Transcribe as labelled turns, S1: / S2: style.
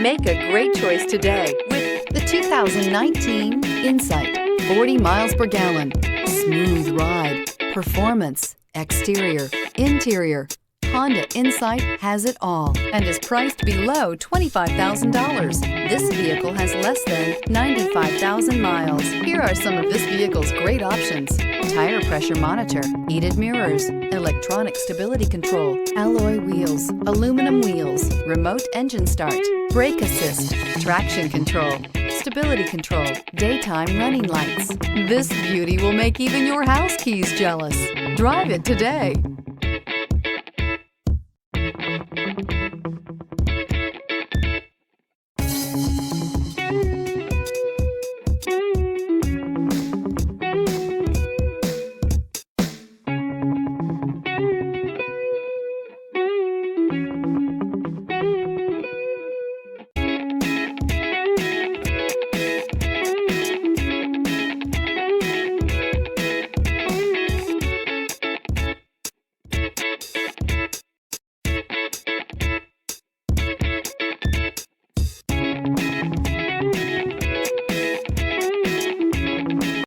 S1: Make a great choice today with the 2019 Insight. 40 miles per gallon, smooth ride, performance, exterior, interior. Honda Insight has it all and is priced below $25,000. This vehicle has less than 95,000 miles. Here are some of this vehicle's great options: tire pressure monitor, heated mirrors, electronic stability control, alloy wheels, aluminum wheels, remote engine start, brake assist, traction control, stability control, daytime running lights. This beauty will make even your house keys jealous. Drive it today.